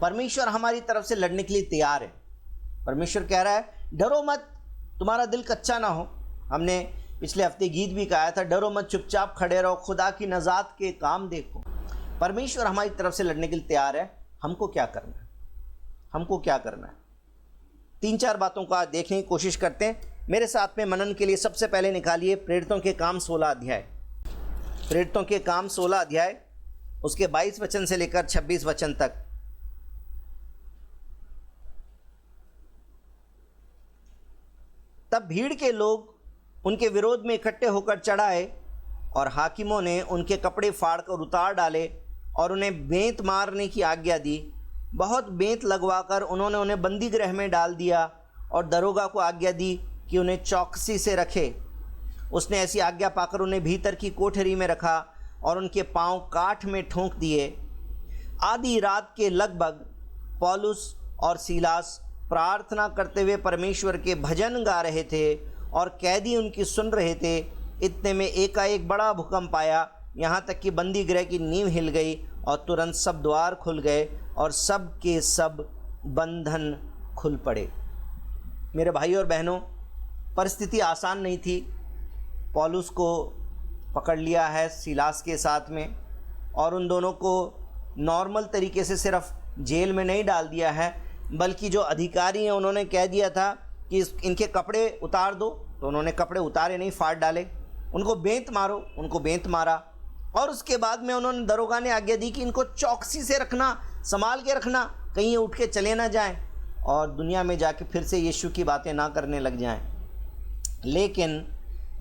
परमेश्वर हमारी तरफ से लड़ने के लिए तैयार है। परमेश्वर कह रहा है डरो मत, तुम्हारा दिल कच्चा ना हो। हमने पिछले हफ्ते गीत भी गाया था, डरो मत चुपचाप खड़े रहो, खुदा की नजात के काम देखो। परमेश्वर हमारी तरफ से लड़ने के लिए तैयार है। हमको क्या करना है? हमको क्या करना है? 3-4 बातों को आज देखने की कोशिश करते हैं। मेरे साथ में मनन के लिए सबसे पहले निकालिए प्रेरितों के काम 16 अध्याय। प्रेरितों के काम 16 अध्याय, उसके 22 वचन से लेकर 26 वचन तक। तब भीड़ के लोग उनके विरोध में इकट्ठे होकर चढ़ आए और हाकिमों ने उनके कपड़े फाड़कर उतार डाले और उन्हें बेंत मारने की आज्ञा दी। बहुत बेंत लगवाकर उन्होंने उन्हें बंदी गृह में डाल दिया और दरोगा को आज्ञा दी कि उन्हें चौकसी से रखे। उसने ऐसी आज्ञा पाकर उन्हें भीतर की कोठरी में रखा और उनके पांव काठ में ठोंक दिए। आधी रात के लगभग पौलुस और सीलास प्रार्थना करते हुए परमेश्वर के भजन गा रहे थे और कैदी उनकी सुन रहे थे। इतने में एकाएक बड़ा भूकंप आया, यहाँ तक कि बंदी गृह की नींव हिल गई और तुरंत सब द्वार खुल गए और सब के सब बंधन खुल पड़े। मेरे भाई और बहनों, परिस्थिति आसान नहीं थी। पौलुस को पकड़ लिया है सीलास के साथ में, और उन दोनों को नॉर्मल तरीके से सिर्फ जेल में नहीं डाल दिया है, बल्कि जो अधिकारी हैं उन्होंने कह दिया था कि इनके कपड़े उतार दो, तो उन्होंने कपड़े उतारे नहीं, फाड़ डाले। उनको बेंत मारो, उनको बेंत मारा। और उसके बाद में उन्होंने दरोगा ने आज्ञा दी कि इनको चौकसी से रखना, संभाल के रखना, कहीं ये उठ के चले ना जाएं और दुनिया में जाके फिर से यीशु की बातें ना करने लग जाएं। लेकिन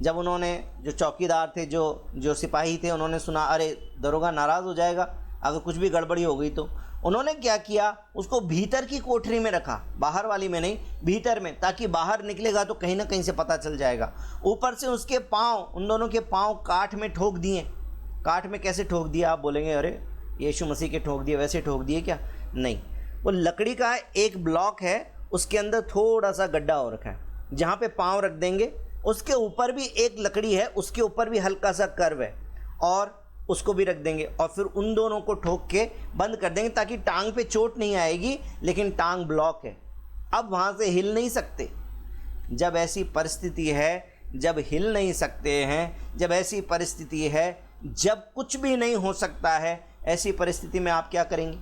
जब उन्होंने, जो चौकीदार थे, जो सिपाही थे, उन्होंने सुना अरे दरोगा नाराज़ हो जाएगा अगर कुछ भी गड़बड़ी हो गई, तो उन्होंने क्या किया, उसको भीतर की कोठरी में रखा, बाहर वाली में नहीं, भीतर में, ताकि बाहर निकलेगा तो कहीं ना कहीं से पता चल जाएगा। ऊपर से उसके पाँव, उन दोनों के पाँव काठ में ठोक दिए। काठ में कैसे ठोक दिया? आप बोलेंगे अरे यीशु मसीह के ठोक दिए, वैसे ठोक दिए क्या? नहीं, वो लकड़ी का एक ब्लॉक है, उसके अंदर थोड़ा सा गड्ढा हो रखा है, जहाँ पे पाँव रख देंगे उसके ऊपर भी एक लकड़ी है, उसके ऊपर भी हल्का सा कर्व है, और उसको भी रख देंगे और फिर उन दोनों को ठोक के बंद कर देंगे ताकि टांग पे चोट नहीं आएगी, लेकिन टांग ब्लॉक है, अब वहाँ से हिल नहीं सकते। जब ऐसी परिस्थिति है, जब हिल नहीं सकते हैं, जब ऐसी परिस्थिति है, जब कुछ भी नहीं हो सकता है, ऐसी परिस्थिति में आप क्या करेंगे?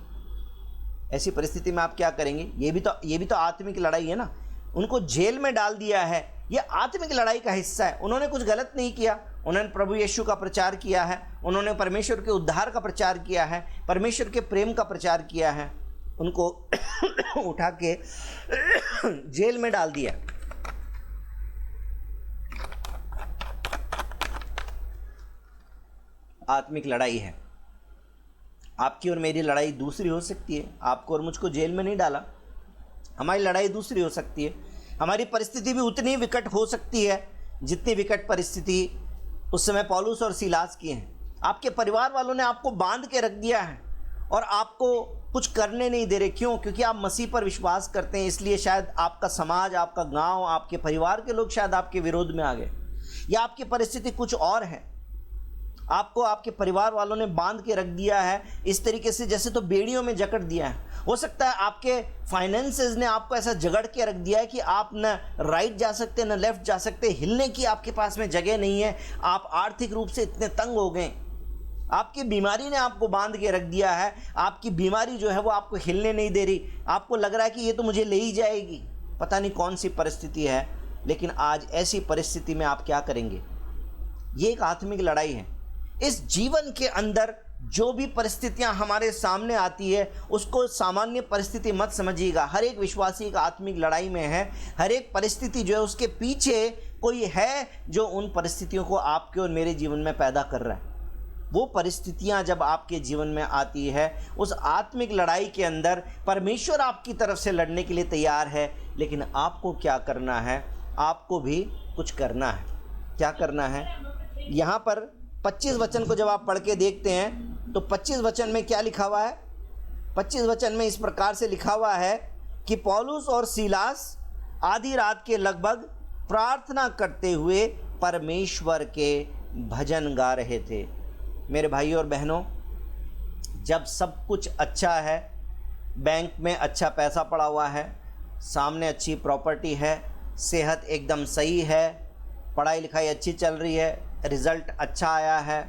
ऐसी परिस्थिति में आप क्या करेंगे? ये भी तो आत्मिक लड़ाई है ना। उनको जेल में डाल दिया है, ये आत्मिक लड़ाई का हिस्सा है। उन्होंने कुछ गलत नहीं किया, उन्होंने प्रभु यीशु का प्रचार किया है, उन्होंने परमेश्वर के उद्धार का प्रचार किया है, परमेश्वर के प्रेम का प्रचार किया है। उनको उठा के जेल में डाल दिया। आत्मिक लड़ाई है। आपकी और मेरी लड़ाई दूसरी हो सकती है। आपको और मुझको जेल में नहीं डाला, हमारी लड़ाई दूसरी हो सकती है। हमारी परिस्थिति भी उतनी विकट हो सकती है जितनी विकट परिस्थिति उस समय पौलुस और सीलास की है। आपके परिवार वालों ने आपको बांध के रख दिया है और आपको कुछ करने नहीं दे रहे। क्यों? क्योंकि आप मसीह पर विश्वास करते हैं, इसलिए शायद आपका समाज, आपका गांव, आपके परिवार के लोग शायद आपके विरोध में आ गए, या आपकी परिस्थिति कुछ और है। आपको आपके परिवार वालों ने बांध के रख दिया है इस तरीके से जैसे तो बेड़ियों में जकड़ दिया है। हो सकता है आपके फाइनेंसेस ने आपको ऐसा जकड़ के रख दिया है कि आप न राइट जा सकते न लेफ्ट जा सकते, हिलने की आपके पास में जगह नहीं है। आप आर्थिक रूप से इतने तंग हो गए, आपकी बीमारी ने आपको बांध के रख दिया है। आपकी बीमारी जो है वो आपको हिलने नहीं दे रही। आपको लग रहा है कि ये तो मुझे ले ही जाएगी, पता नहीं कौन सी परिस्थिति है। लेकिन आज ऐसी परिस्थिति में आप क्या करेंगे? ये एक आत्मिक लड़ाई है। इस जीवन के अंदर जो भी परिस्थितियां हमारे सामने आती है उसको सामान्य परिस्थिति मत समझिएगा। हर एक विश्वासी एक आत्मिक लड़ाई में है। हर एक परिस्थिति जो है उसके पीछे कोई है जो उन परिस्थितियों को आपके और मेरे जीवन में पैदा कर रहा है। वो परिस्थितियां जब आपके जीवन में आती है, उस आत्मिक लड़ाई के अंदर परमेश्वर आपकी तरफ से लड़ने के लिए तैयार है। लेकिन आपको क्या करना है? आपको भी कुछ करना है। क्या करना है? यहाँ पर 25 वचन को जब आप पढ़ के देखते हैं तो 25 वचन में क्या लिखा हुआ है? 25 वचन में इस प्रकार से लिखा हुआ है कि पौलुस और सीलास आधी रात के लगभग प्रार्थना करते हुए परमेश्वर के भजन गा रहे थे। मेरे भाइयों और बहनों, जब सब कुछ अच्छा है, बैंक में अच्छा पैसा पड़ा हुआ है, सामने अच्छी प्रॉपर्टी है, सेहत एकदम सही है, पढ़ाई लिखाई अच्छी चल रही है, रिज़ल्ट अच्छा आया है,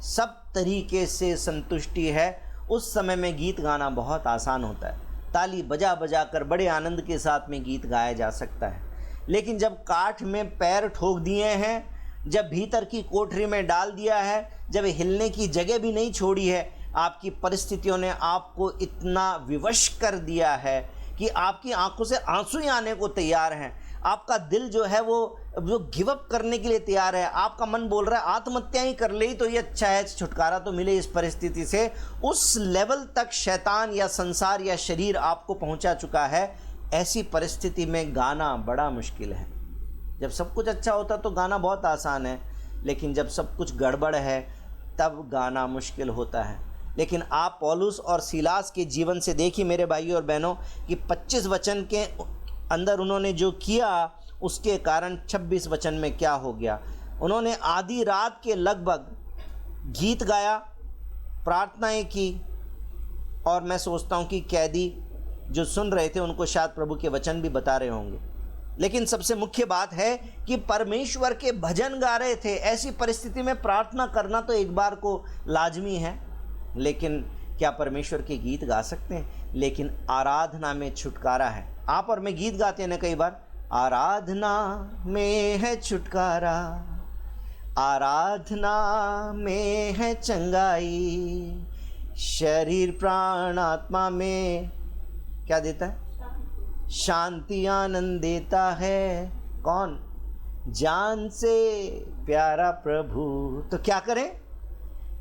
सब तरीके से संतुष्टि है, उस समय में गीत गाना बहुत आसान होता है। ताली बजा बजा कर बड़े आनंद के साथ में गीत गाया जा सकता है। लेकिन जब काठ में पैर ठोक दिए हैं, जब भीतर की कोठरी में डाल दिया है, जब हिलने की जगह भी नहीं छोड़ी है, आपकी परिस्थितियों ने आपको इतना विवश कर दिया है कि आपकी आंखों से आंसू ही आने को तैयार हैं। आपका दिल जो है वो गिव अप करने के लिए तैयार है। आपका मन बोल रहा है आत्महत्या ही कर ले तो ये अच्छा है, छुटकारा तो मिले इस परिस्थिति से। उस लेवल तक शैतान या संसार या शरीर आपको पहुंचा चुका है। ऐसी परिस्थिति में गाना बड़ा मुश्किल है। जब सब कुछ अच्छा होता तो गाना बहुत आसान है, लेकिन जब सब कुछ गड़बड़ है तब गाना मुश्किल होता है। लेकिन आप पौलुस और सीलास के जीवन से देखिए मेरे भाइयों और बहनों कि 25 वचन के अंदर उन्होंने जो किया उसके कारण 26 वचन में क्या हो गया। उन्होंने आधी रात के लगभग गीत गाया, प्रार्थनाएं की, और मैं सोचता हूं कि कैदी जो सुन रहे थे उनको शायद प्रभु के वचन भी बता रहे होंगे। लेकिन सबसे मुख्य बात है कि परमेश्वर के भजन गा रहे थे। ऐसी परिस्थिति में प्रार्थना करना तो एक बार को लाजमी है, लेकिन क्या परमेश्वर के गीत गा सकते हैं? लेकिन आराधना में छुटकारा है। आप और मैं गीत गाते हैं ना कई बार, आराधना में है छुटकारा, आराधना में है चंगाई, शरीर प्राण आत्मा में क्या देता है? शांति आनंद देता है। कौन? जान से प्यारा प्रभु। तो क्या करें?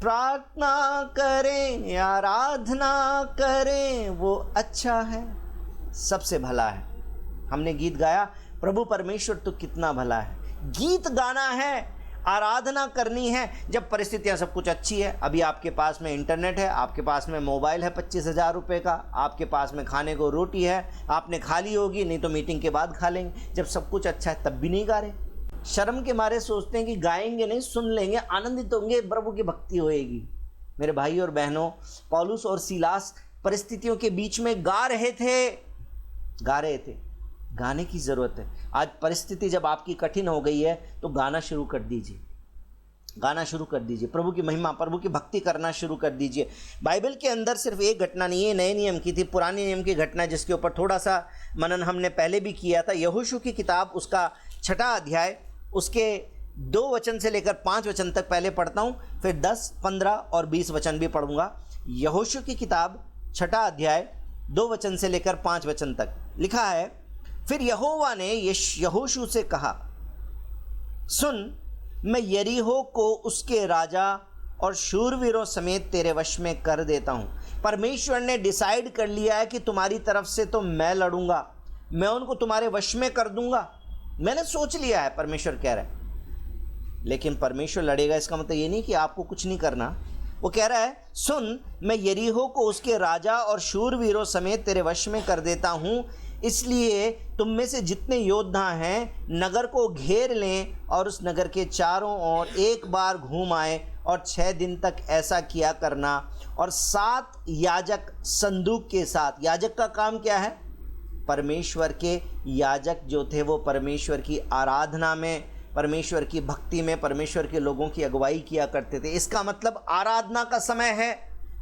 प्रार्थना करें, आराधना करें, वो अच्छा है, सबसे भला है। हमने गीत गाया, प्रभु परमेश्वर तो कितना भला है। गीत गाना है, आराधना करनी है जब परिस्थितियां सब कुछ अच्छी है। अभी आपके पास में इंटरनेट है, आपके पास में मोबाइल है 25,000 रुपये का, आपके पास में खाने को रोटी है, आपने खा ली होगी, नहीं तो मीटिंग के बाद खा लेंगे। जब सब कुछ अच्छा है तब भी नहीं गा रहे, शर्म के मारे सोचते हैं कि गाएंगे नहीं, सुन लेंगे, आनंदित होंगे, प्रभु की भक्ति होएगी। मेरे भाई और बहनों, पौलुस और सीलास परिस्थितियों के बीच में गा रहे थे। गाने की ज़रूरत है। आज परिस्थिति जब आपकी कठिन हो गई है तो गाना शुरू कर दीजिए, गाना शुरू कर दीजिए, प्रभु की महिमा, प्रभु की भक्ति करना शुरू कर दीजिए। बाइबल के अंदर सिर्फ एक घटना नहीं है, नए नियम की थी, पुराने नियम की घटना जिसके ऊपर थोड़ा सा मनन हमने पहले भी किया था। यहोशू की किताब उसका 6वां अध्याय, उसके 2 वचन से लेकर 5 वचन तक पहले पढ़ता हूँ, फिर 10, 15 और 20 वचन भी पढ़ूंगा। यहोशू की किताब 6वां अध्याय 2 वचन से लेकर 5 वचन तक लिखा है, फिर यहोवा ने यहोशू से कहा, सुन, मैं यरीहो को उसके राजा और शूरवीरों समेत तेरे वश में कर देता हूँ। परमेश्वर ने डिसाइड कर लिया है कि तुम्हारी तरफ से तो मैं लड़ूंगा, मैं उनको तुम्हारे वश में कर दूंगा। मैंने सोच लिया है, परमेश्वर कह रहा है। लेकिन परमेश्वर लड़ेगा इसका मतलब ये नहीं कि आपको कुछ नहीं करना। वो कह रहा है, सुन, मैं यरीहो को उसके राजा और शूरवीरों समेत तेरे वश में कर देता हूँ, इसलिए तुम में से जितने योद्धा हैं नगर को घेर लें और उस नगर के चारों ओर एक बार घूम आए, और 6 दिन तक ऐसा किया करना। और 7 याजक संदूक के साथ, याजक का काम क्या है? परमेश्वर के याजक जो थे वो परमेश्वर की आराधना में, परमेश्वर की भक्ति में, परमेश्वर के लोगों की अगुवाई किया करते थे। इसका मतलब आराधना का समय है।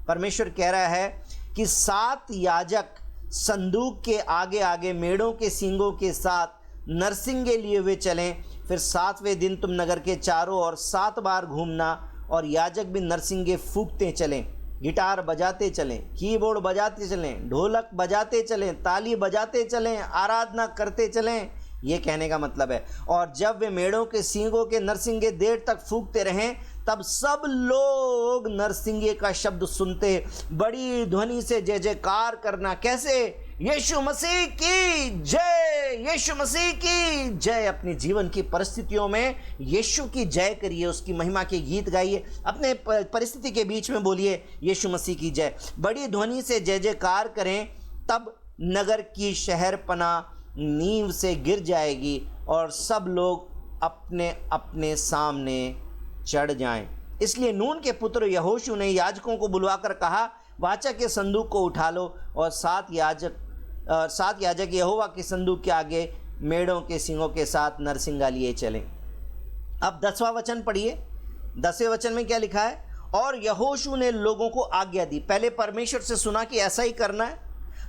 परमेश्वर कह रहा है कि 7 याजक संदूक के आगे आगे मेढ़ों के सींगों के साथ नरसिंगे लिए हुए चलें। फिर 7वें दिन तुम नगर के चारों ओर 7 बार घूमना, और याजक भी नरसिंगे फूंकते चलें, गिटार बजाते चलें, कीबोर्ड बजाते चलें, ढोलक बजाते चलें, ताली बजाते चलें, आराधना करते चलें। ये कहने का मतलब है। और जब वे मेढ़ों के सींगों के नरसिंगे देर तक फूंकते रहें, तब सब लोग नरसिंगे का शब्द सुनते बड़ी ध्वनि से जय जयकार करना। कैसे? यीशु मसीह की जय, यीशु मसीह की जय। अपने जीवन की परिस्थितियों में यीशु की जय करिए, उसकी महिमा के गीत गाइए, अपने परिस्थिति के बीच में बोलिए यीशु मसीह की जय, बड़ी ध्वनि से जय जयकार करें। तब नगर की शहरपना नींव से गिर जाएगी और सब लोग अपने अपने सामने चढ़ जाएं। इसलिए नून के पुत्र यहोशू ने याजकों को बुलवाकर कहा, वाचा के संदूक को उठा लो और सात याजक यहोवा के संदूक के आगे मेढ़ों के सींगों के साथ नरसिंगा लिए चलें। अब 10वां वचन पढ़िए। 10वें वचन में क्या लिखा है? और यहोशू ने लोगों को आज्ञा दी। पहले परमेश्वर से सुना कि ऐसा ही करना है,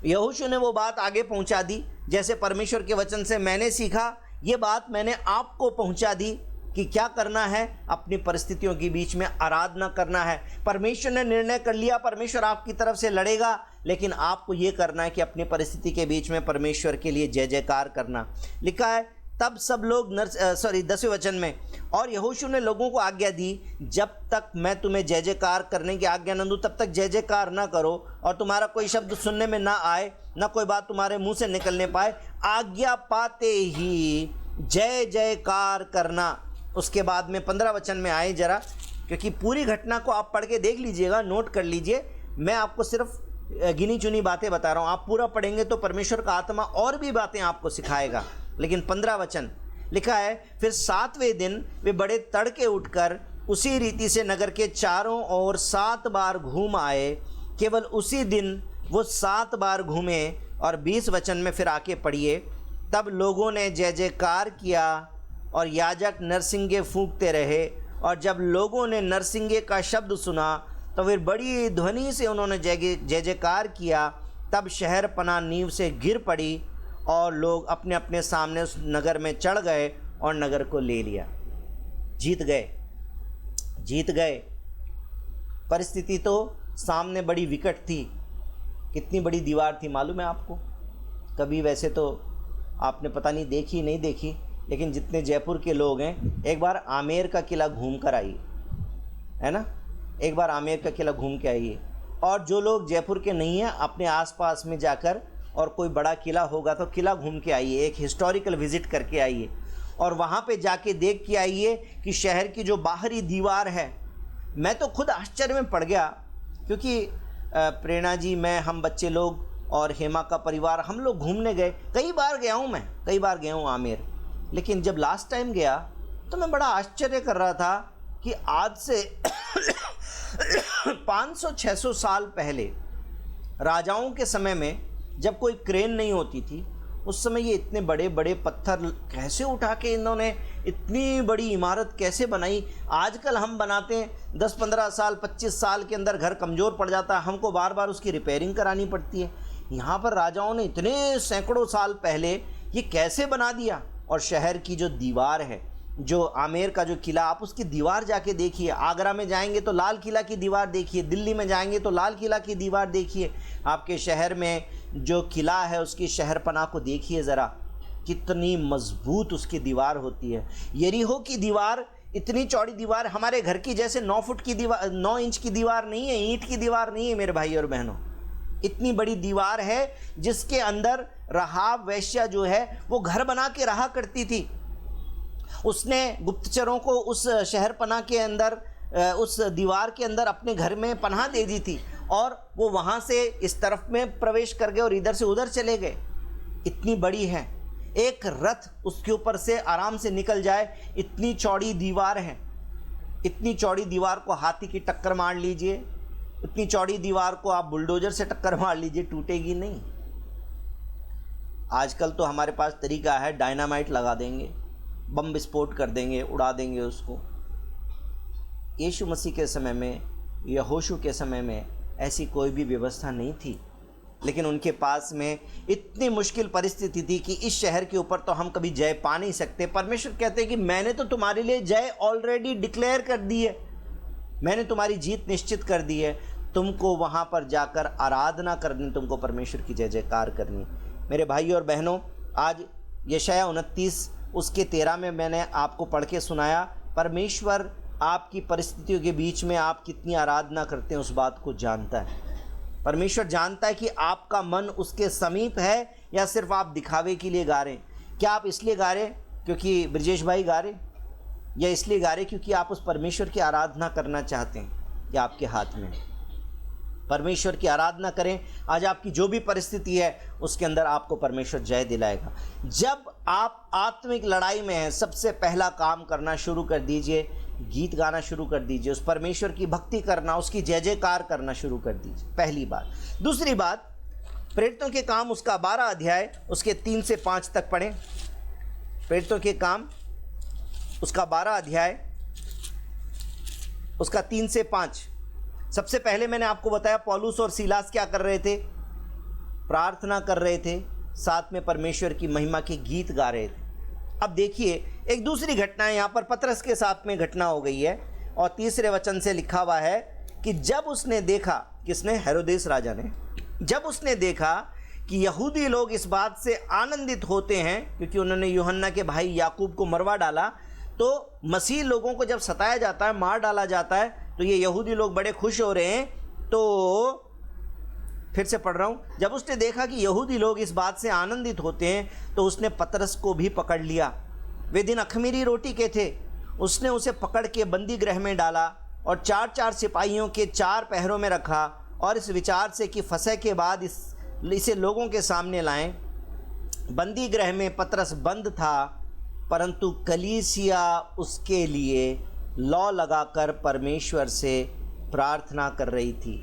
यहोशू ने वो बात आगे पहुंचा दी। जैसे परमेश्वर के वचन से मैंने सीखा, ये बात मैंने आपको पहुंचा दी कि क्या करना है, अपनी परिस्थितियों के बीच में आराधना करना है। परमेश्वर ने निर्णय कर लिया, परमेश्वर आपकी तरफ से लड़ेगा, लेकिन आपको ये करना है कि अपनी परिस्थिति के बीच में परमेश्वर के लिए जय जयकार करना। लिखा है तब सब लोग 10वें वचन में, और यहोशू ने लोगों को आज्ञा दी, जब तक मैं तुम्हें जय जयकार करने की आज्ञा न दूं तब तक जय जयकार ना करो, और तुम्हारा कोई शब्द सुनने में ना आए, ना कोई बात तुम्हारे मुंह से निकलने पाए, आज्ञा पाते ही जय जयकार करना। उसके बाद में 15 वचन में आए जरा, क्योंकि पूरी घटना को आप पढ़ के देख लीजिएगा, नोट कर लीजिए। मैं आपको सिर्फ गिनी चुनी बातें बता रहा हूँ, आप पूरा पढ़ेंगे तो परमेश्वर का आत्मा और भी बातें आपको सिखाएगा। लेकिन 15 वचन लिखा है, फिर 7वें दिन वे बड़े तड़के उठकर उसी रीति से नगर के चारों ओर 7 बार घूम आए। केवल उसी दिन वो 7 बार घूमे। और 20 वचन में फिर आके पढ़िए, तब लोगों ने जय जयकार किया और याजक नरसिंगे फूंकते रहे, और जब लोगों ने नरसिंगे का शब्द सुना तो फिर बड़ी ध्वनि से उन्होंने जय जयकार किया। तब शहर पना नींव से गिर पड़ी और लोग अपने अपने सामने उस नगर में चढ़ गए और नगर को ले लिया। जीत गए। परिस्थिति तो सामने बड़ी विकट थी। कितनी बड़ी दीवार थी मालूम है आपको? कभी वैसे तो आपने पता नहीं देखी नहीं देखी, लेकिन जितने जयपुर के लोग हैं, एक बार आमेर का किला घूम कर आइए, है ना, एक बार आमेर का किला घूम के आइए। और जो लोग जयपुर के नहीं हैं, अपने आसपास में जाकर, और कोई बड़ा किला होगा तो किला घूम के आइए, एक हिस्टोरिकल विज़िट करके आइए, और वहाँ पे जाके देख के आइए कि शहर की जो बाहरी दीवार है, मैं तो खुद आश्चर्य में पड़ गया, क्योंकि प्रेरणा जी, मैं, हम बच्चे लोग और हेमा का परिवार, हम लोग घूमने गए। कई बार गया हूँ आमेर, लेकिन जब लास्ट टाइम गया तो मैं बड़ा आश्चर्य कर रहा था कि आज से 500-600 साल पहले राजाओं के समय में जब कोई क्रेन नहीं होती थी, उस समय ये इतने बड़े बड़े पत्थर कैसे उठा के इन्होंने इतनी बड़ी इमारत कैसे बनाई। आजकल हम बनाते हैं 10-15 साल 25 साल के अंदर घर कमज़ोर पड़ जाता है, हमको बार बार उसकी रिपेयरिंग करानी पड़ती है। यहाँ पर राजाओं ने इतने सैकड़ों साल पहले ये कैसे बना दिया। और शहर की जो दीवार है, जो आमेर का जो किला, आप उसकी दीवार जाके देखिए। आगरा में जाएंगे तो लाल किला की दीवार देखिए, दिल्ली में जाएंगे तो लाल किला की दीवार देखिए। आपके शहर में जो किला है उसकी शहरपनाह को देखिए ज़रा, कितनी मजबूत उसकी दीवार होती है। यरीहो की दीवार, इतनी चौड़ी दीवार, हमारे घर की जैसे 9 फुट की दीवार, 9 इंच की दीवार नहीं है, ईंट की दीवार नहीं है मेरे भाई और बहनों। इतनी बड़ी दीवार है जिसके अंदर रहाब वेश्या जो है वो घर बना के रहा करती थी। उसने गुप्तचरों को उस शहरपनाह के अंदर, उस दीवार के अंदर अपने घर में पनाह दे दी थी, और वो वहाँ से इस तरफ में प्रवेश कर गए और इधर से उधर चले गए। इतनी बड़ी है, एक रथ उसके ऊपर से आराम से निकल जाए, इतनी चौड़ी दीवार है। इतनी चौड़ी दीवार को हाथी की टक्कर मार लीजिए, इतनी चौड़ी दीवार को आप बुलडोजर से टक्कर मार लीजिए, टूटेगी नहीं। आजकल तो हमारे पास तरीका है, डायनामाइट लगा देंगे, बम विस्फोट कर देंगे, उड़ा देंगे उसको। यीशु मसीह के समय में, यहोशू के समय में ऐसी कोई भी व्यवस्था नहीं थी, लेकिन उनके पास में इतनी मुश्किल परिस्थिति थी कि इस शहर के ऊपर तो हम कभी जय पा नहीं सकते। परमेश्वर कहते हैं कि मैंने तो तुम्हारे लिए जय ऑलरेडी डिक्लेयर कर दी है, मैंने तुम्हारी जीत निश्चित कर दी है। तुमको वहाँ पर जाकर आराधना करनी, तुमको परमेश्वर की जय जयकार करनी। मेरे भाई और बहनों, आज यशायाह 29 उसके 13 में मैंने आपको पढ़ के सुनाया। परमेश्वर आपकी परिस्थितियों के बीच में आप कितनी आराधना करते हैं उस बात को जानता है। परमेश्वर जानता है कि आपका मन उसके समीप है या सिर्फ आप दिखावे के लिए गा रहे हैं। क्या आप इसलिए गा रहे क्योंकि ब्रजेश भाई गा रहे, या इसलिए गा रहे क्योंकि आप उस परमेश्वर की आराधना करना चाहते हैं? या आपके हाथ में परमेश्वर की आराधना करें। आज आपकी जो भी परिस्थिति है उसके अंदर आपको परमेश्वर जय दिलाएगा। जब आप आत्मिक लड़ाई में हैं, सबसे पहला काम करना शुरू कर दीजिए, गीत गाना शुरू कर दीजिए, उस परमेश्वर की भक्ति करना, उसकी जय जयकार करना शुरू कर दीजिए, पहली बात। दूसरी बात, प्रेरितों के काम उसका 12 अध्याय उसके 3 से 5 तक पढ़ें। प्रेरितों के काम उसका 12 अध्याय उसका 3 से 5। सबसे पहले मैंने आपको बताया पौलुस और सीलास क्या कर रहे थे, प्रार्थना कर रहे थे, साथ में परमेश्वर की महिमा के गीत गा रहे थे। अब देखिए एक दूसरी घटना है यहाँ पर पतरस के साथ में घटना हो गई है, और तीसरे वचन से लिखा हुआ है कि जब उसने देखा, किसने, हेरोदेस राजा ने, जब उसने देखा कि यहूदी लोग इस बात से आनंदित होते हैं क्योंकि उन्होंने यूहन्ना के भाई याकूब को मरवा डाला, तो मसीह लोगों को जब सताया जाता है, मार डाला जाता है, तो ये यहूदी लोग बड़े खुश हो रहे हैं। तो फिर से पढ़ रहा हूँ, जब उसने देखा कि यहूदी लोग इस बात से आनंदित होते हैं तो उसने पतरस को भी पकड़ लिया। वे दिन अख़मीरी रोटी के थे। उसने उसे पकड़ के बंदी गृह में डाला और 4-4 सिपाहियों के 4 पहरों में रखा, और इस विचार से कि फसह के बाद इसे लोगों के सामने लाएं। बंदी गृह में पतरस बंद था, परंतु कलीसिया उसके लिए लौ लगाकर परमेश्वर से प्रार्थना कर रही थी।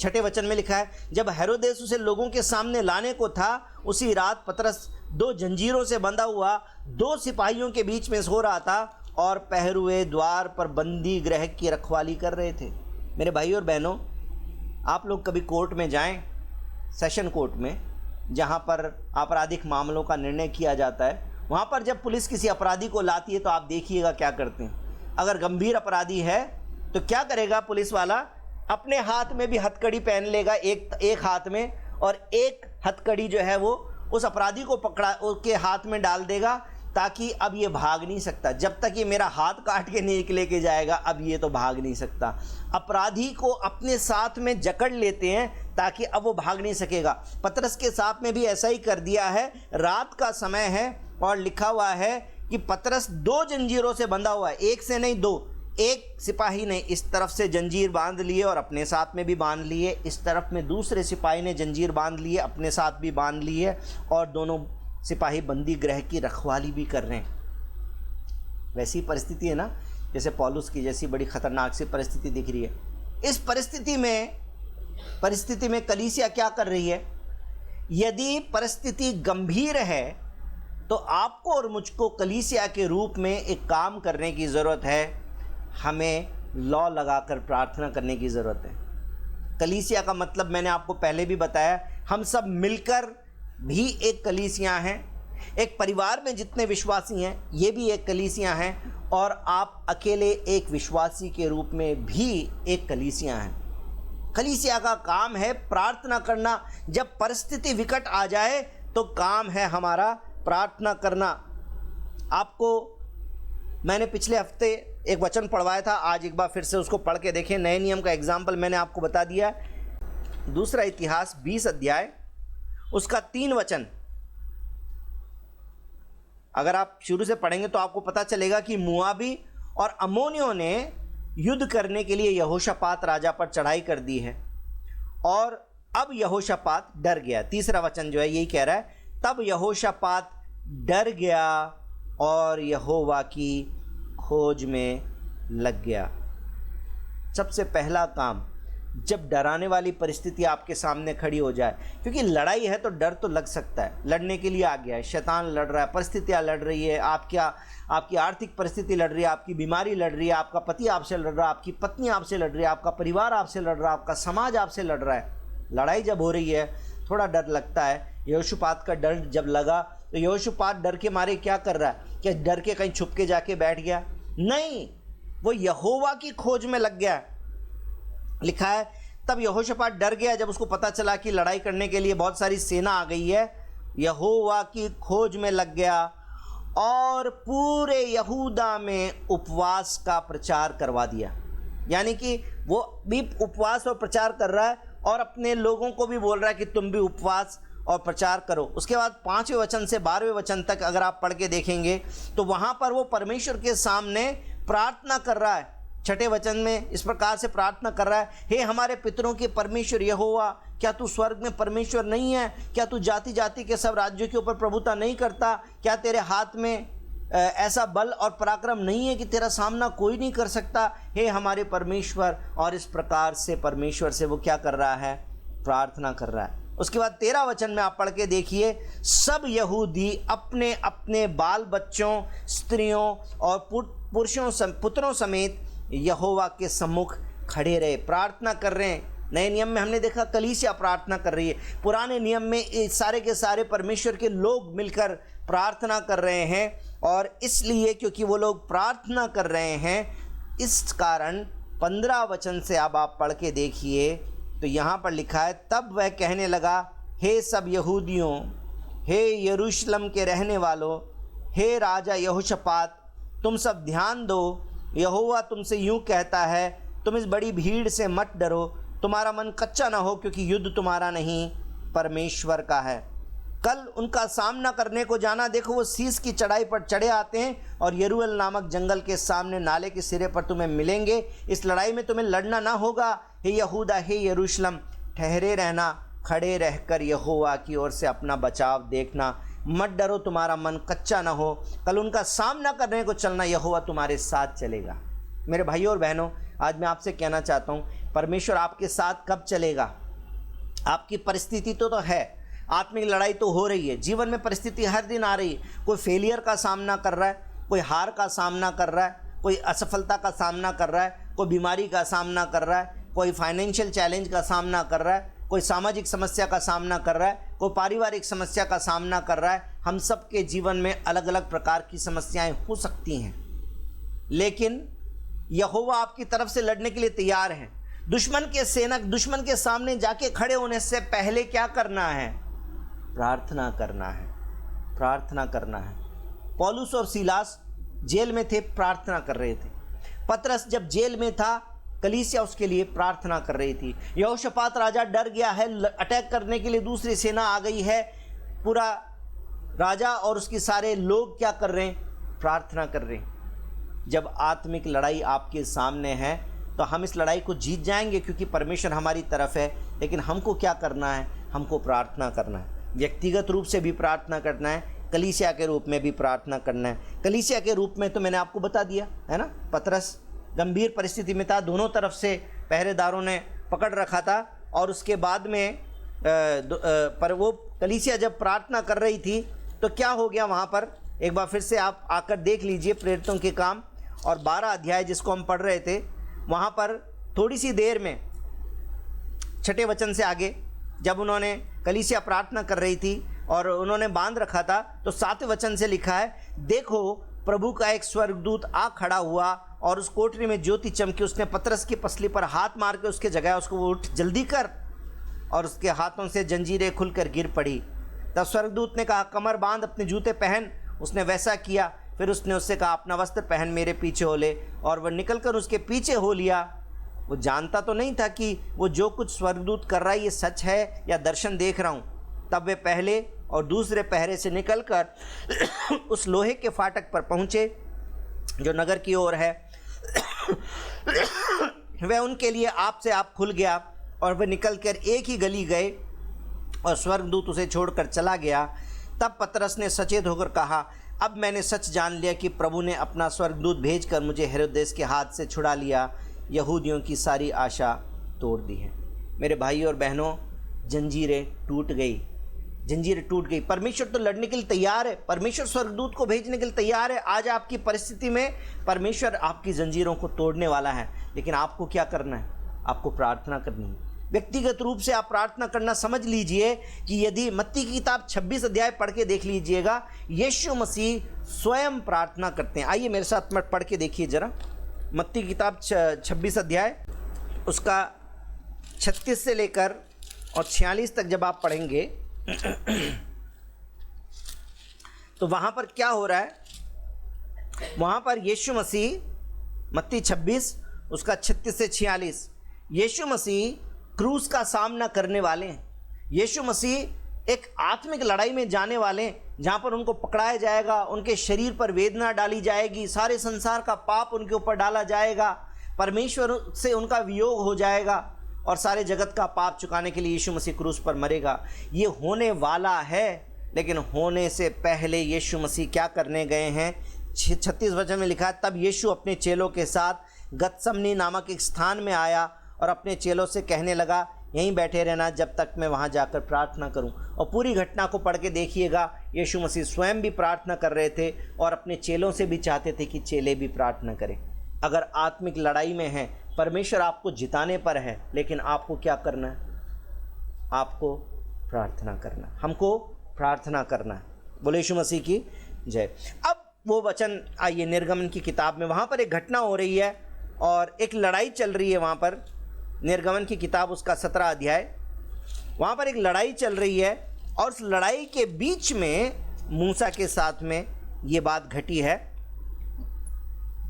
6 वचन में लिखा है, जब हेरोदेस उसे लोगों के सामने लाने को था, उसी रात पतरस 2 जंजीरों से बंधा हुआ 2 सिपाहियों के बीच में सो रहा था, और पहरुए द्वार पर बंदी गृह की रखवाली कर रहे थे। मेरे भाई और बहनों, आप लोग कभी कोर्ट में जाएं, सेशन कोर्ट में, जहां पर आपराधिक मामलों का निर्णय किया जाता है, वहां पर जब पुलिस किसी अपराधी को लाती है तो आप देखिएगा क्या करते हैं। अगर गंभीर अपराधी है तो क्या करेगा पुलिस वाला, अपने हाथ में भी हथकड़ी पहन लेगा, एक हाथ में, और एक हथकड़ी जो है वो उस अपराधी को पकड़ा उसके हाथ में डाल देगा, ताकि अब ये भाग नहीं सकता। जब तक ये मेरा हाथ काट के नहीं लेके जाएगा, अब ये तो भाग नहीं सकता। अपराधी को अपने साथ में जकड़ लेते हैं ताकि अब वो भाग नहीं सकेगा। पतरस के साथ में भी ऐसा ही कर दिया है। रात का समय है और लिखा हुआ है कि पतरस 2 जंजीरों से बंधा हुआ है, एक से नहीं 2। एक सिपाही ने इस तरफ से जंजीर बांध लिए और अपने साथ में भी बांध लिए, इस तरफ में दूसरे सिपाही ने जंजीर बांध लिए, अपने साथ भी बांध लिए, और दोनों सिपाही बंदी गृह की रखवाली भी कर रहे हैं। वैसी परिस्थिति है ना जैसे पौलुस की जैसी बड़ी खतरनाक सी परिस्थिति दिख रही है। इस परिस्थिति में कलीसिया क्या कर रही है? यदि परिस्थिति गंभीर है तो आपको और मुझको कलीसिया के रूप में एक काम करने की ज़रूरत है। हमें लौ लगाकर प्रार्थना करने की ज़रूरत है। कलीसिया का मतलब मैंने आपको पहले भी बताया, हम सब मिलकर भी एक कलीसिया हैं। एक परिवार में जितने विश्वासी हैं ये भी एक कलीसिया हैं, और आप अकेले एक विश्वासी के रूप में भी एक कलीसिया हैं। कलीसिया का काम है प्रार्थना करना। जब परिस्थिति विकट आ जाए तो काम है हमारा प्रार्थना करना। आपको मैंने पिछले हफ्ते एक वचन पढ़वाया था, आज एक बार फिर से उसको पढ़ के देखें। नए नियम का एग्जाम्पल मैंने आपको बता दिया। दूसरा इतिहास 20 अध्याय उसका 3 वचन, अगर आप शुरू से पढ़ेंगे तो आपको पता चलेगा कि मुआबी और अम्मोनियों ने युद्ध करने के लिए यहोशापात राजा पर चढ़ाई कर दी है, और अब यहोशापात डर गया। तीसरा वचन जो है यही कह रहा है, तब यहोशापात डर गया और यहोवा की खोज में लग गया। सबसे पहला काम, जब डराने वाली परिस्थिति आपके सामने खड़ी हो जाए, क्योंकि लड़ाई है तो डर तो लग सकता है, लड़ने के लिए आ गया है, शैतान लड़ रहा है, परिस्थितियाँ लड़ रही है, आपकी आर्थिक परिस्थिति लड़ रही है, आपकी बीमारी लड़ रही है, आपका पति आपसे लड़ रहा है, आपकी पत्नी आपसे लड़ रही है, आपका परिवार आपसे लड़ रहा है, आपका समाज आपसे लड़ रहा है। लड़ाई जब हो रही है थोड़ा डर लगता है। यहोशापात का डर जब लगा तो यहोशापात डर के मारे क्या कर रहा है? क्या डर के कहीं छुप के जाके बैठ गया? नहीं, वो यहोवा की खोज में लग गया। लिखा है तब यहोशापात डर गया जब उसको पता चला कि लड़ाई करने के लिए बहुत सारी सेना आ गई है। यहोवा की खोज में लग गया और पूरे यहूदा में उपवास का प्रचार करवा दिया। यानी कि वो भी उपवास और प्रचार कर रहा है और अपने लोगों को भी बोल रहा है कि तुम भी उपवास और प्रचार करो। उसके बाद 5वें वचन से 12वें वचन तक अगर आप पढ़ के देखेंगे तो वहाँ पर वो परमेश्वर के सामने प्रार्थना कर रहा है। 6ठे वचन में इस प्रकार से प्रार्थना कर रहा है, हे हमारे पितरों के परमेश्वर यहोवा, क्या तू स्वर्ग में परमेश्वर नहीं है? क्या तू जाति जाति के सब राज्यों के ऊपर प्रभुता नहीं करता? क्या तेरे हाथ में ऐसा बल और पराक्रम नहीं है कि तेरा सामना कोई नहीं कर सकता, हे हमारे परमेश्वर। और इस प्रकार से परमेश्वर से वो क्या कर रहा है, प्रार्थना कर रहा है। उसके बाद 13 वचन में आप पढ़ के देखिए, सब यहूदी अपने अपने बाल बच्चों, स्त्रियों और पुत्रों समेत यहोवा के सम्मुख खड़े रहे, प्रार्थना कर रहे हैं। नए नियम में हमने देखा कलीसिया प्रार्थना कर रही है, पुराने नियम में सारे के सारे परमेश्वर के लोग मिलकर प्रार्थना कर रहे हैं। और इसलिए क्योंकि वो लोग प्रार्थना कर रहे हैं, इस कारण 15 वचन से अब आप पढ़ के देखिए तो यहाँ पर लिखा है, तब वह कहने लगा, हे सब यहूदियों, हे यरूशलेम के रहने वालों, हे राजा यहोशापात, तुम सब ध्यान दो, यहोवा तुमसे यूँ कहता है, तुम इस बड़ी भीड़ से मत डरो, तुम्हारा मन कच्चा ना हो, क्योंकि युद्ध तुम्हारा नहीं परमेश्वर का है। कल उनका सामना करने को जाना, देखो वो शीश की चढ़ाई पर चढ़े आते हैं और यरूएल नामक जंगल के सामने नाले के सिरे पर तुम्हें मिलेंगे। इस लड़ाई में तुम्हें लड़ना ना होगा। हे यहूदा, हे यरूशलेम, ठहरे रहना, खड़े रहकर यहोवा की ओर से अपना बचाव देखना, मत डरो, तुम्हारा मन कच्चा ना हो। कल उनका सामना करने को चलना, यहोवा तुम्हारे साथ चलेगा। मेरे भाइयों और बहनों, आज मैं आपसे कहना चाहता हूँ, परमेश्वर आपके साथ कब चलेगा? आपकी परिस्थिति तो है, आत्मिक लड़ाई तो हो रही है, जीवन में परिस्थिति हर दिन आ रही है। कोई फेलियर का सामना कर रहा है, कोई हार का सामना कर रहा है, कोई असफलता का सामना कर रहा है, कोई बीमारी का सामना कर रहा है, कोई फाइनेंशियल चैलेंज का सामना कर रहा है, कोई सामाजिक समस्या का सामना कर रहा है, कोई पारिवारिक समस्या का सामना कर रहा है। हम सब के जीवन में अलग अलग प्रकार की समस्याएं हो सकती हैं, लेकिन यहोवा आपकी तरफ से लड़ने के लिए तैयार है। दुश्मन के सामने जाके खड़े होने से पहले क्या करना है? प्रार्थना करना है, प्रार्थना करना है। पौलुस और सीलास जेल में थे, प्रार्थना कर रहे थे। पतरस जब जेल में था, कलीसिया उसके लिए प्रार्थना कर रही थी। यहोशापात राजा डर गया है, अटैक करने के लिए दूसरी सेना आ गई है। पूरा राजा और उसके सारे लोग क्या कर रहे हैं? प्रार्थना कर रहे हैं। जब आत्मिक लड़ाई आपके सामने है तो हम इस लड़ाई को जीत जाएंगे, क्योंकि परमेश्वर हमारी तरफ है। लेकिन हमको क्या करना है? हमको प्रार्थना करना है। व्यक्तिगत रूप से भी प्रार्थना करना है, कलीसिया के रूप में भी प्रार्थना करना है। कलीसिया के रूप में तो मैंने आपको बता दिया है ना, पतरस गंभीर परिस्थिति में था, दोनों तरफ से पहरेदारों ने पकड़ रखा था। और उसके बाद में पर वो कलीसिया जब प्रार्थना कर रही थी तो क्या हो गया वहाँ पर? एक बार फिर से आप आकर देख लीजिए प्रेरितों के काम और 12 अध्याय जिसको हम पढ़ रहे थे, वहाँ पर थोड़ी सी देर में 6 वचन से आगे जब उन्होंने कलीसिया प्रार्थना कर रही थी और उन्होंने बांध रखा था, तो 7 वचन से लिखा है, देखो प्रभु का एक स्वर्गदूत आ खड़ा हुआ और उस कोठरी में ज्योति चमकी। उसने पतरस की पसली पर हाथ मार के उसके जगह उसको, वो उठ जल्दी कर, और उसके हाथों से जंजीरें खुलकर गिर पड़ी। तब स्वर्गदूत ने कहा, कमर बांध, अपने जूते पहन। उसने वैसा किया। फिर उसने उससे कहा, अपना वस्त्र पहन, मेरे पीछे हो ले। और वह निकलकर उसके पीछे हो लिया। वो जानता तो नहीं था कि वो जो कुछ स्वर्गदूत कर रहा है ये सच है या दर्शन देख रहा हूँ। तब वे पहले और दूसरे पहरे से निकलकर उस लोहे के फाटक पर पहुँचे जो नगर की ओर है। वह उनके लिए आप से आप खुल गया और वे निकलकर एक ही गली गए और स्वर्गदूत उसे छोड़कर चला गया। तब पतरस ने सचेत होकर कहा, अब मैंने सच जान लिया कि प्रभु ने अपना स्वर्गदूत भेजकर मुझे हेरोदेस के हाथ से छुड़ा लिया। यहूदियों की सारी आशा तोड़ दी है। मेरे भाई और बहनों, जंजीरें टूट गई, जंजीरें टूट गई। परमेश्वर तो लड़ने के लिए तैयार है, परमेश्वर स्वर्गदूत को भेजने के लिए तैयार है। आज आपकी परिस्थिति में परमेश्वर आपकी जंजीरों को तोड़ने वाला है, लेकिन आपको क्या करना है? आपको प्रार्थना करनी है। व्यक्तिगत रूप से आप प्रार्थना करना समझ लीजिए कि यदि मत्ती की किताब 26 अध्याय पढ़ के देख लीजिएगा, यीशु मसीह स्वयं प्रार्थना करते हैं। आइए मेरे साथ पढ़ के देखिए जरा, मत्ती की किताब 26 अध्याय उसका 36 से लेकर और 46 तक जब आप पढ़ेंगे तो वहाँ पर क्या हो रहा है? वहाँ पर यीशु मसीह, मत्ती 26 उसका 36 से 46, यीशु मसीह क्रूस का सामना करने वाले हैं। यीशु मसीह एक आत्मिक लड़ाई में जाने वाले हैं, जहाँ पर उनको पकड़ाया जाएगा, उनके शरीर पर वेदना डाली जाएगी, सारे संसार का पाप उनके ऊपर डाला जाएगा, परमेश्वर से उनका वियोग हो जाएगा और सारे जगत का पाप चुकाने के लिए यीशु मसीह क्रूस पर मरेगा। ये होने वाला है, लेकिन होने से पहले यीशु मसीह क्या करने गए हैं? 36 वचन में लिखा है, तब यीशु अपने चेलों के साथ गतसमनी नामक एक स्थान में आया और अपने चेलों से कहने लगा, यहीं बैठे रहना जब तक मैं वहाँ जाकर प्रार्थना करूँ। और पूरी घटना को पढ़ के देखिएगा, यीशु मसीह स्वयं भी प्रार्थना कर रहे थे और अपने चेलों से भी चाहते थे कि चेले भी प्रार्थना करें। अगर आत्मिक लड़ाई में हैं, परमेश्वर आपको जिताने पर है, लेकिन आपको क्या करना है? आपको प्रार्थना करना, हमको प्रार्थना करना है। बोले यीशु मसीह की जय। अब वो वचन आइए निर्गमन की किताब में, वहाँ पर एक घटना हो रही है और एक लड़ाई चल रही है। वहाँ पर निर्गमन की किताब उसका 17 अध्याय, वहाँ पर एक लड़ाई चल रही है और उस लड़ाई के बीच में मूसा के साथ में ये बात घटी है।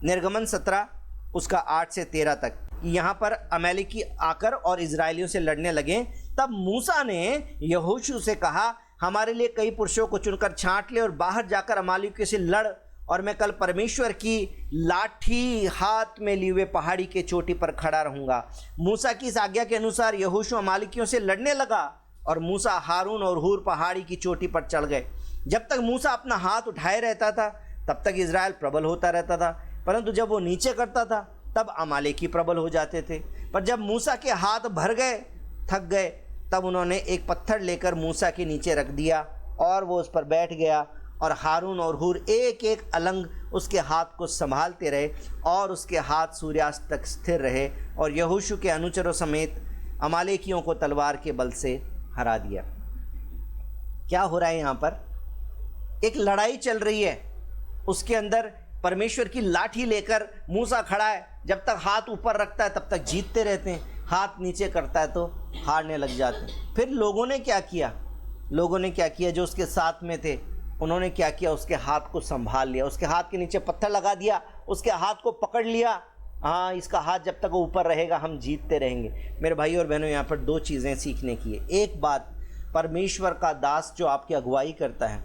निर्गमन 17 उसका 8 से 13 तक, यहाँ पर अमालेकी आकर और इजरायलियों से लड़ने लगे। तब मूसा ने यहोशू से कहा, हमारे लिए कई पुरुषों को चुनकर छांट ले और बाहर जाकर अमालेकियों से लड़, और मैं कल परमेश्वर की लाठी हाथ में लिए हुए पहाड़ी के चोटी पर खड़ा रहूंगा। मूसा की इस आज्ञा के अनुसार यहोशू अमालेकियों से लड़ने लगा और मूसा, हारून और हूर पहाड़ी की चोटी पर चढ़ गए। जब तक मूसा अपना हाथ उठाए रहता था तब तक इजराइल प्रबल होता रहता था, परंतु जब वो नीचे करता था तब अमालेकी प्रबल हो जाते थे। पर जब मूसा के हाथ भर गए, थक गए, तब उन्होंने एक पत्थर लेकर मूसा के नीचे रख दिया और वो उस पर बैठ गया और हारून और हूर एक एक अलंग उसके हाथ को संभालते रहे और उसके हाथ सूर्यास्त तक स्थिर रहे और यहोशू के अनुचरों समेत अमालेकियों को तलवार के बल से हरा दिया। क्या हो रहा है यहाँ पर? एक लड़ाई चल रही है, उसके अंदर परमेश्वर की लाठी लेकर मूसा खड़ा है। जब तक हाथ ऊपर रखता है तब तक जीतते रहते हैं, हाथ नीचे करता है तो हारने लग जाते हैं। फिर लोगों ने क्या किया? जो उसके साथ में थे उन्होंने क्या किया? उसके हाथ को संभाल लिया, उसके हाथ के नीचे पत्थर लगा दिया, उसके हाथ को पकड़ लिया। हाँ, इसका हाथ जब तक वो ऊपर रहेगा हम जीतते रहेंगे। मेरे भाई और बहनों, यहाँ पर दो चीज़ें सीखने की है। एक बात, परमेश्वर का दास जो आपकी अगुवाई करता है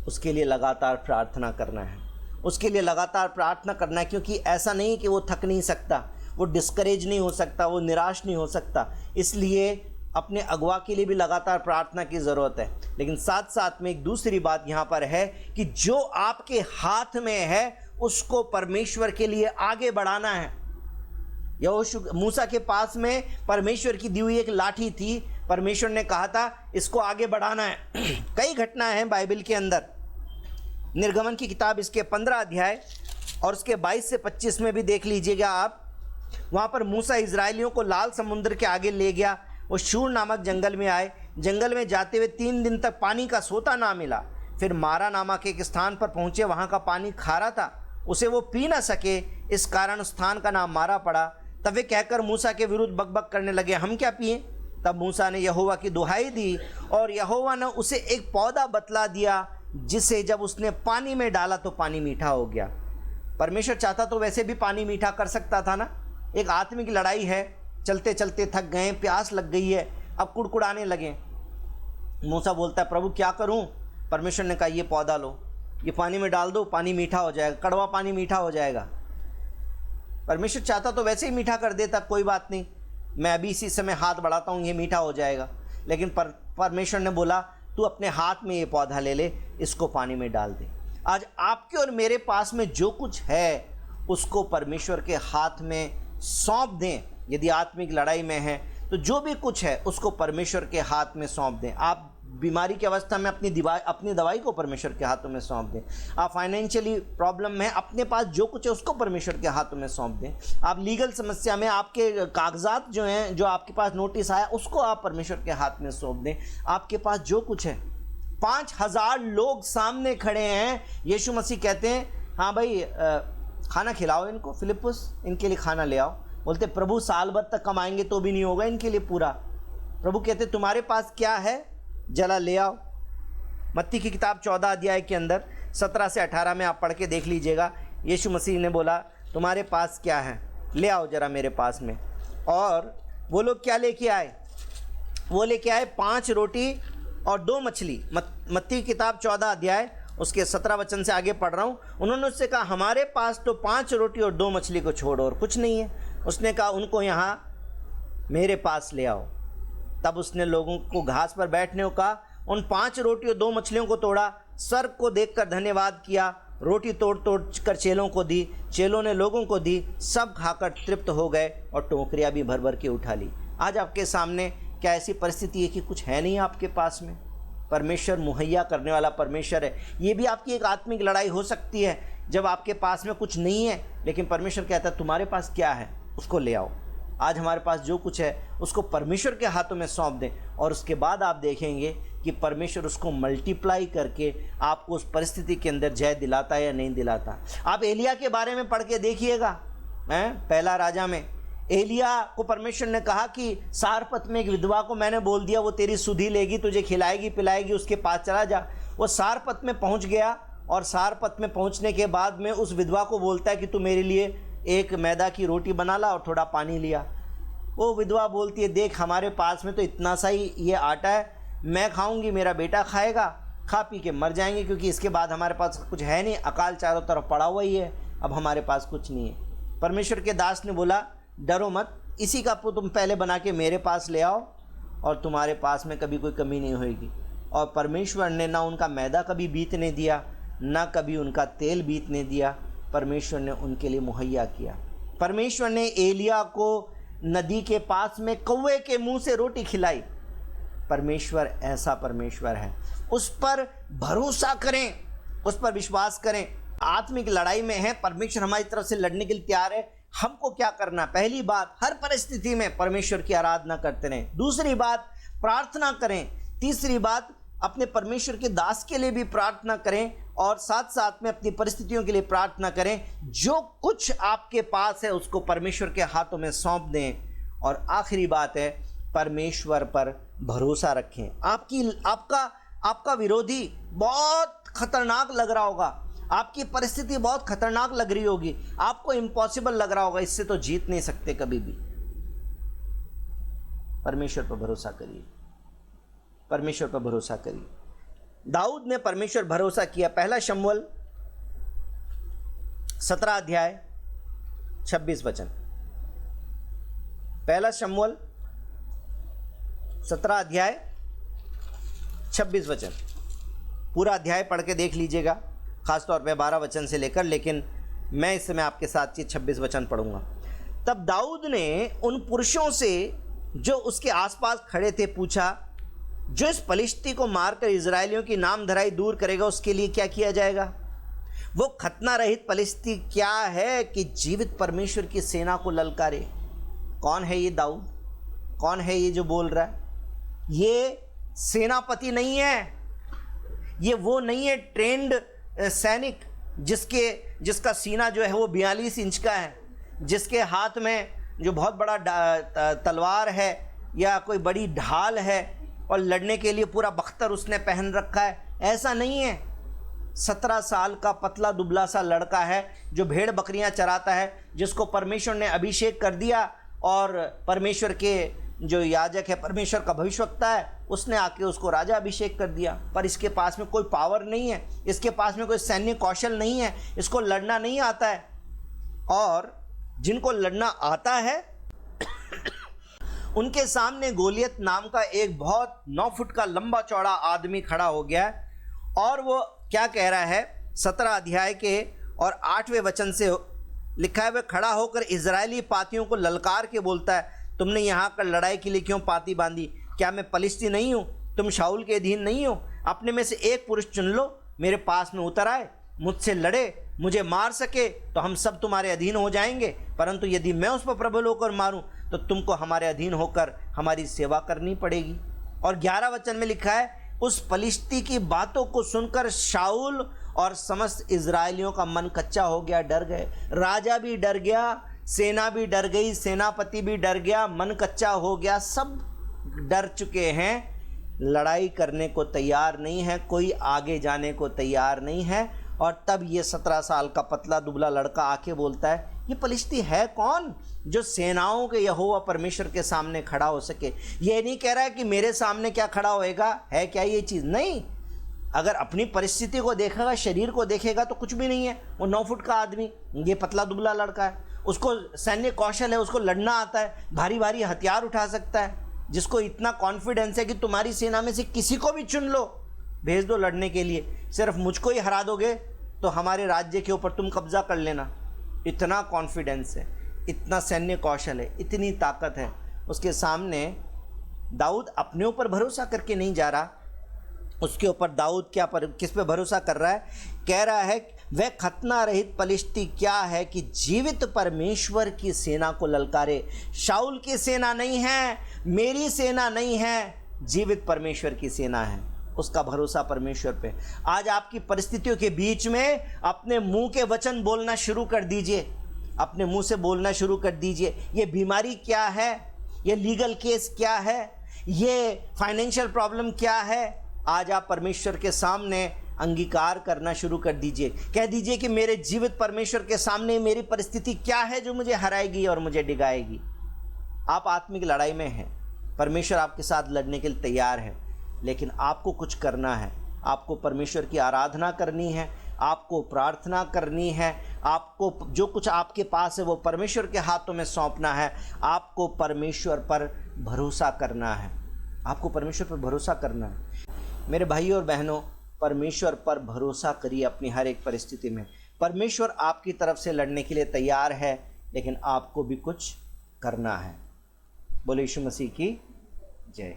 उसके लिए लगातार प्रार्थना करना है, उसके लिए लगातार प्रार्थना करना है, क्योंकि ऐसा नहीं कि वो थक नहीं सकता, वो डिस्करेज नहीं हो सकता, वो निराश नहीं हो सकता। इसलिए अपने अगुवा के लिए भी लगातार प्रार्थना की ज़रूरत है। लेकिन साथ साथ में एक दूसरी बात यहाँ पर है कि जो आपके हाथ में है उसको परमेश्वर के लिए आगे बढ़ाना है। यहोशू मूसा के पास में परमेश्वर की दी हुई एक लाठी थी, परमेश्वर ने कहा था इसको आगे बढ़ाना है। कई घटनाएं हैं बाइबल के अंदर। निर्गमन की किताब इसके 15 अध्याय और उसके 22 से 25 में भी देख लीजिएगा आप। वहाँ पर मूसा इजरायलियों को लाल समुद्र के आगे ले गया। वो शूर नामक जंगल में आए। जंगल में जाते हुए 3 दिन तक पानी का सोता ना मिला। फिर मारा नामक एक स्थान पर पहुँचे, वहाँ का पानी खारा था, उसे वो पी ना सके, इस कारण उस स्थान का नाम मारा पड़ा। तब वे कहकर मूसा के विरुद्ध बकबक करने लगे, हम क्या पिए? तब मूसा ने यहोवा की दुहाई दी और यहोवा ने उसे एक पौधा बतला दिया, जिसे जब उसने पानी में डाला तो पानी मीठा हो गया। परमेश्वर चाहता तो वैसे भी पानी मीठा कर सकता था ना। एक आत्मिक लड़ाई है, चलते चलते थक गए, प्यास लग गई है, अब कुड़कुड़ाने लगे। मूसा बोलता है, प्रभु क्या करूं? परमेश्वर ने कहा, ये पौधा लो, ये पानी में डाल दो, पानी मीठा हो जाएगा, कड़वा पानी मीठा हो जाएगा। परमेश्वर चाहता तो वैसे ही मीठा कर देता, कोई बात नहीं, मैं अभी इसी समय हाथ बढ़ाता हूँ, ये मीठा हो जाएगा। लेकिन परमेश्वर ने बोला, तू अपने हाथ में ये पौधा ले ले, इसको पानी में डाल दे। आज आपके और मेरे पास में जो कुछ है उसको परमेश्वर के हाथ में सौंप दें। यदि आत्मिक लड़ाई में है तो जो भी कुछ है उसको परमेश्वर के हाथ में सौंप दें। आप बीमारी की अवस्था में अपनी दवाई को परमेश्वर के हाथों में सौंप दें। आप फाइनेंशियली प्रॉब्लम में अपने पास जो कुछ है उसको परमेश्वर के हाथों में सौंप दें। आप लीगल समस्या में आपके कागजात जो हैं, जो आपके पास नोटिस आया, उसको आप परमेश्वर के हाथ में सौंप दें। आपके पास जो कुछ है, 5000 लोग सामने खड़े हैं, यीशु मसीह कहते हैं, हाँ भाई खाना खिलाओ इनको, फिलिपुस इनके लिए खाना ले आओ। बोलते प्रभु साल भर तक कमाएंगे तो भी नहीं होगा इनके लिए पूरा। प्रभु कहते तुम्हारे पास क्या है, जला ले आओ। मत्ती की किताब 14 अध्याय के अंदर 17 से 18 में आप पढ़ के देख लीजिएगा। यीशु मसीह ने बोला, तुम्हारे पास क्या है, ले आओ जरा मेरे पास में। और वो लोग क्या लेके आए? वो लेके आए 5 रोटी और 2 मछली। मत्ती की किताब 14 अध्याय उसके 17 वचन से आगे पढ़ रहा हूँ। उन्होंने उससे कहा, हमारे पास तो 5 रोटी और 2 मछली को छोड़ और कुछ नहीं है। उसने कहा, उनको यहाँ मेरे पास ले आओ। तब उसने लोगों को घास पर बैठने को कहा, उन 5 रोटी और 2 मछलियों को तोड़ा, स्वर्ग को देखकर धन्यवाद किया रोटी तोड़ तोड़ कर चेलों को दी, चेलों ने लोगों को दी, सब खाकर तृप्त हो गए और टोकरियाँ भी भर भर के उठा ली। आज आपके सामने क्या ऐसी परिस्थिति है कि कुछ है नहीं आपके पास में? परमेश्वर मुहैया करने वाला परमेश्वर है। ये भी आपकी एक आत्मिक लड़ाई हो सकती है जब आपके पास में कुछ नहीं है, लेकिन परमेश्वर कहता है तुम्हारे पास क्या है उसको ले आओ। आज हमारे पास जो कुछ है उसको परमेश्वर के हाथों में सौंप दें और उसके बाद आप देखेंगे कि परमेश्वर उसको मल्टीप्लाई करके आपको उस परिस्थिति के अंदर जय दिलाता है या नहीं दिलाता। आप एलिया के बारे में पढ़ के देखिएगा, पहला राजा में एलिया को परमेश्वर ने कहा कि सारपत में एक विधवा को मैंने बोल दिया, वो तेरी सुधि लेगी, तुझे खिलाएगी पिलाएगी, उसके पास चला जा। वो सारपत में पहुंच गया और सारपत में पहुंचने के बाद में उस विधवा को बोलता है कि तू मेरे लिए एक मैदा की रोटी बना ला और थोड़ा पानी लिया। वो विधवा बोलती है देख हमारे पास में तो इतना सा ही ये आटा है, मैं खाऊंगी, मेरा बेटा खाएगा, खा पी के मर जाएंगे, क्योंकि इसके बाद हमारे पास कुछ है नहीं, अकाल चारों तरफ पड़ा हुआ ही है, अब हमारे पास कुछ नहीं है। परमेश्वर के दास ने बोला डरो मत, इसी का तुम पहले बना के मेरे पास ले आओ और तुम्हारे पास में कभी कोई कमी नहीं होगी। और परमेश्वर ने ना उनका मैदा कभी बीतने दिया, ना कभी उनका तेल बीतने दिया, परमेश्वर ने उनके लिए मुहैया किया। परमेश्वर ने एलिया को नदी के पास में कौवे के मुंह से रोटी खिलाई। परमेश्वर ऐसा परमेश्वर है, उस पर भरोसा करें, उस पर विश्वास करें। आत्मिक लड़ाई में है, परमेश्वर हमारी तरफ से लड़ने के लिए तैयार है। हमको क्या करना? पहली बात, हर परिस्थिति में परमेश्वर की आराधना करते रहें। दूसरी बात, प्रार्थना करें। तीसरी बात, अपने परमेश्वर के दास के लिए भी प्रार्थना करें और साथ साथ में अपनी परिस्थितियों के लिए प्रार्थना करें। जो कुछ आपके पास है उसको परमेश्वर के हाथों में सौंप दें। और आखिरी बात है, परमेश्वर पर भरोसा रखें। आपका विरोधी बहुत खतरनाक लग रहा होगा, आपकी परिस्थिति बहुत खतरनाक लग रही होगी, आपको इम्पॉसिबल लग रहा होगा, इससे तो जीत नहीं सकते कभी भी। परमेश्वर पर भरोसा करिए, परमेश्वर पर भरोसा करिए। दाऊद ने परमेश्वर भरोसा किया। पहला शमूएल 17 अध्याय 26 वचन। पहला शमूएल 17 अध्याय 26 वचन। पूरा अध्याय पढ़ के देख लीजिएगा, खासतौर पे 12 वचन से लेकर, लेकिन मैं इस समय आपके साथ ये 26 वचन पढ़ूंगा। तब दाऊद ने उन पुरुषों से जो उसके आसपास खड़े थे पूछा, जो इस पलिश्ती को मारकर इजरायलियों की नामधराई दूर करेगा उसके लिए क्या किया जाएगा? वो खतना रहित पलिश्ती क्या है कि जीवित परमेश्वर की सेना को ललकारे? कौन है ये दाऊद? कौन है ये जो बोल रहा है? ये सेनापति नहीं है, ये वो नहीं है ट्रेंड सैनिक जिसका सीना जो है वो 42 इंच का है, जिसके हाथ में जो बहुत बड़ा तलवार है या कोई बड़ी ढाल है और लड़ने के लिए पूरा बख्तर उसने पहन रखा है। ऐसा नहीं है। 17 साल का पतला दुबला सा लड़का है जो भेड़ बकरियां चराता है, जिसको परमेश्वर ने अभिषेक कर दिया और परमेश्वर के जो याजक है, परमेश्वर का भविष्यवक्ता है, उसने आके उसको राजा अभिषेक कर दिया। पर इसके पास में कोई पावर नहीं है, इसके पास में कोई सैन्य कौशल नहीं है, इसको लड़ना नहीं आता है। और जिनको लड़ना आता है उनके सामने गोलियत नाम का एक बहुत 9 फुट का लंबा चौड़ा आदमी खड़ा हो गया है। और वो क्या कह रहा है? 17 अध्याय के और 8वें वचन से लिखा है, वह खड़ा होकर इजरायली पातियों को ललकार के बोलता है, तुमने यहाँ कर लड़ाई के लिए क्यों पाती बांधी? क्या मैं पलिश्ती नहीं हूँ? तुम शाऊल के अधीन नहीं हो? अपने में से एक पुरुष चुन लो, मेरे पास में उतर आए, मुझसे लड़े, मुझे मार सके तो हम सब तुम्हारे अधीन हो जाएंगे। परंतु यदि मैं उस पर प्रबल होकर मारूं तो तुमको हमारे अधीन होकर हमारी सेवा करनी पड़ेगी। और 11 वचन में लिखा है, उस पलिश्ती की बातों को सुनकर शाऊल और समस्त इजरायलियों का मन कच्चा हो गया, डर गए। राजा भी डर गया, सेना भी डर गई, सेनापति भी डर गया, मन कच्चा हो गया, सब डर चुके हैं, लड़ाई करने को तैयार नहीं है, कोई आगे जाने को तैयार नहीं है। और तब ये 17 साल का पतला दुबला लड़का आके बोलता है, ये पलिश्ती है कौन जो सेनाओं के यहोवा परमेश्वर के सामने खड़ा हो सके? ये नहीं कह रहा है कि मेरे सामने क्या खड़ा होएगा, है क्या ये चीज़? नहीं। अगर अपनी परिस्थिति को देखेगा, शरीर को देखेगा तो कुछ भी नहीं है। वो 9 फुट का आदमी, ये पतला दुबला लड़का है, उसको सैन्य कौशल है, उसको लड़ना आता है, भारी भारी हथियार उठा सकता है, जिसको इतना कॉन्फिडेंस है कि तुम्हारी सेना में से किसी को भी चुन लो, भेज दो लड़ने के लिए, सिर्फ मुझको ही हरा दोगे तो हमारे राज्य के ऊपर तुम कब्जा कर लेना। इतना कॉन्फिडेंस है, इतना सैन्य कौशल है, इतनी ताकत है उसके सामने। दाऊद अपने ऊपर भरोसा करके नहीं जा रहा, उसके ऊपर दाऊद किस पे भरोसा कर रहा है? कह रहा है वह खतना रहित पलिश्ती क्या है कि जीवित परमेश्वर की सेना को ललकारे। शाऊल की सेना नहीं है, मेरी सेना नहीं है, जीवित परमेश्वर की सेना है। उसका भरोसा परमेश्वर पे। आज आपकी परिस्थितियों के बीच में अपने मुंह के वचन बोलना शुरू कर दीजिए, अपने मुंह से बोलना शुरू कर दीजिए। ये बीमारी क्या है, ये लीगल केस क्या है, ये फाइनेंशियल प्रॉब्लम क्या है, आज आप परमेश्वर के सामने अंगीकार करना शुरू कर दीजिए। कह दीजिए कि मेरे जीवित परमेश्वर के सामने मेरी परिस्थिति क्या है जो मुझे हराएगी और मुझे डिगाएगी। आप आत्मिक लड़ाई में हैं, परमेश्वर आपके साथ लड़ने के लिए तैयार है, लेकिन आपको कुछ करना है। आपको परमेश्वर की आराधना करनी है, आपको प्रार्थना करनी है, आपको जो कुछ आपके पास है वो परमेश्वर के हाथों में सौंपना है। आपको परमेश्वर पर भरोसा करना है, आपको परमेश्वर पर भरोसा करना है। मेरे भाइयों और बहनों, परमेश्वर पर भरोसा करिए अपनी हर एक परिस्थिति में। परमेश्वर आपकी तरफ से लड़ने के लिए तैयार है, लेकिन आपको भी कुछ करना है। बोले यीशु मसीह की जय।